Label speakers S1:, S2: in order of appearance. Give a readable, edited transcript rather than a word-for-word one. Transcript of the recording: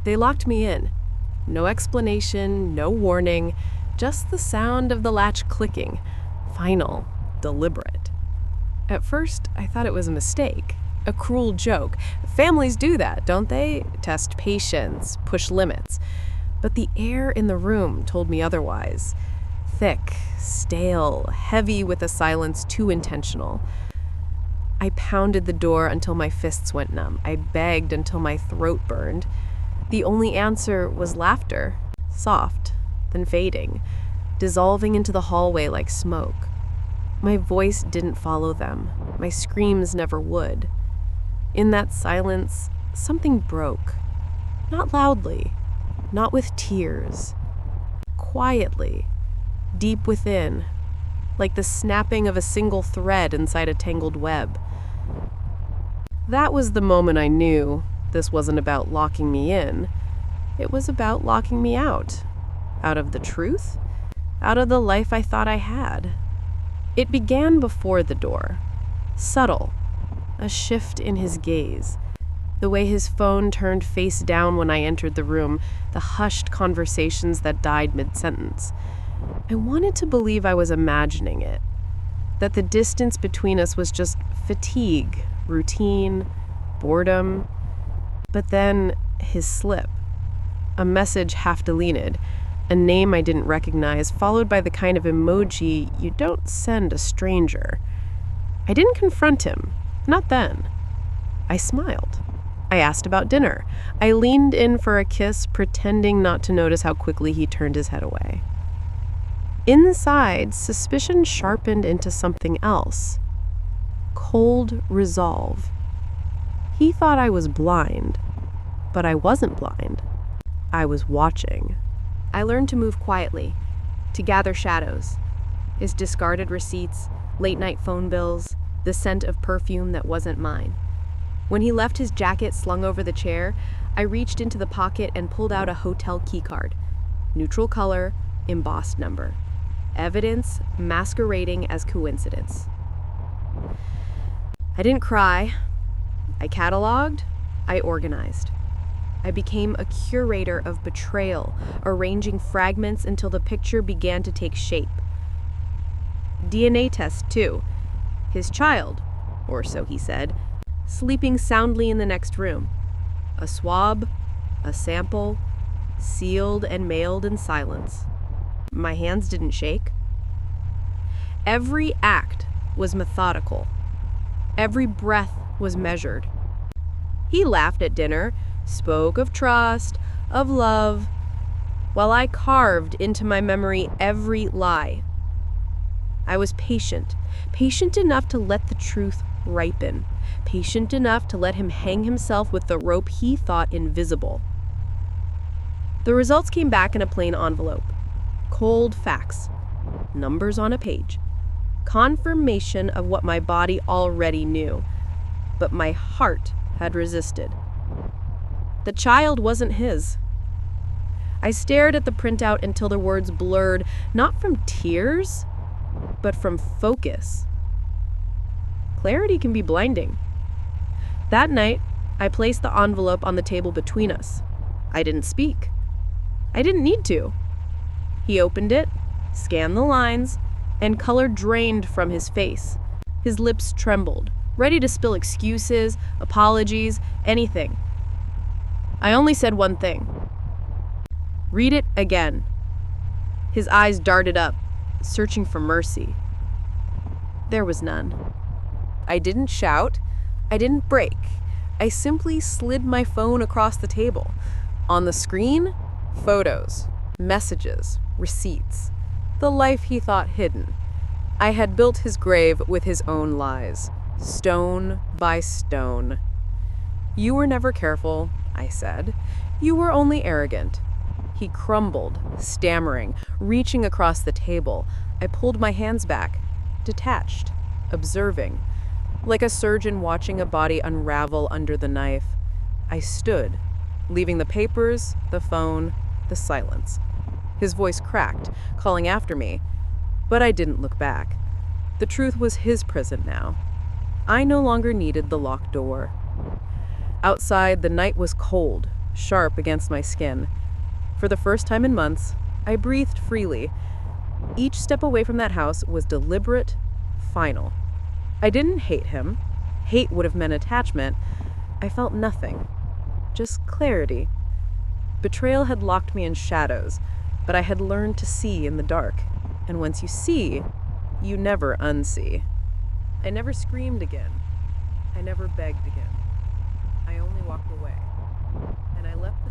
S1: They locked me in. No explanation, no warning, just the sound of the latch clicking. Final, deliberate. At first, I thought it was a mistake, a cruel joke. Families do that, don't they? Test patience, push limits. But the air in the room told me otherwise. Thick, stale, heavy with a silence too intentional. I pounded the door until my fists went numb. I begged until my throat burned. The only answer was laughter, soft, then fading, dissolving into the hallway like smoke. My voice didn't follow them. My screams never would. In that silence, something broke. Not loudly, not with tears. Quietly, deep within, like the snapping of a single thread inside a tangled web. That was the moment I knew this wasn't about locking me in. It was about locking me out. Out of the truth, out of the life I thought I had. It began before the door. Subtle. A shift in his gaze. The way his phone turned face down when I entered the room, the hushed conversations that died mid-sentence. I wanted to believe I was imagining it. That the distance between us was just fatigue, routine, boredom. But then, his slip. A message half-deleted. A name I didn't recognize, followed by the kind of emoji you don't send a stranger. I didn't confront him. Not then. I smiled. I asked about dinner. I leaned in for a kiss, pretending not to notice how quickly he turned his head away. Inside, suspicion sharpened into something else. Cold resolve. He thought I was blind, but I wasn't blind. I was watching. I learned to move quietly, to gather shadows. His discarded receipts, late-night phone bills, the scent of perfume that wasn't mine. When he left his jacket slung over the chair, I reached into the pocket and pulled out a hotel keycard. Neutral color, embossed number. Evidence masquerading as coincidence. I didn't cry. I cataloged. I organized. I became a curator of betrayal, arranging fragments until the picture began to take shape. DNA test, too. His child, or so he said, sleeping soundly in the next room. A swab, a sample, sealed and mailed in silence. My hands didn't shake. Every act was methodical. Every breath was measured. He laughed at dinner, spoke of trust, of love, while I carved into my memory every lie. I was patient enough to let the truth ripen, patient enough to let him hang himself with the rope he thought invisible. The results came back in a plain envelope. Cold facts, numbers on a page, confirmation of what my body already knew, but my heart had resisted. The child wasn't his. I stared at the printout until the words blurred, not from tears, but from focus. Clarity can be blinding. That night, I placed the envelope on the table between us. I didn't speak. I didn't need to. He opened it, scanned the lines, and color drained from his face. His lips trembled, ready to spill excuses, apologies, anything. I only said one thing. Read it again. His eyes darted up, searching for mercy. There was none. I didn't shout. I didn't break. I simply slid my phone across the table. On the screen, photos, messages, receipts. The life he thought hidden. I had built his grave with his own lies, stone by stone. You were never careful, I said. You were only arrogant. He crumbled, stammering, reaching across the table. I pulled my hands back, detached, observing. Like a surgeon watching a body unravel under the knife, I stood, leaving the papers, the phone, the silence. His voice cracked, calling after me, but I didn't look back. The truth was his prison now. I no longer needed the locked door. Outside, the night was cold, sharp against my skin. For the first time in months, I breathed freely. Each step away from that house was deliberate, final. I didn't hate him. Hate would have meant attachment. I felt nothing, just clarity. Betrayal had locked me in shadows, but I had learned to see in the dark. And once you see, you never unsee. I never screamed again. I never begged again. I only walked away. And I left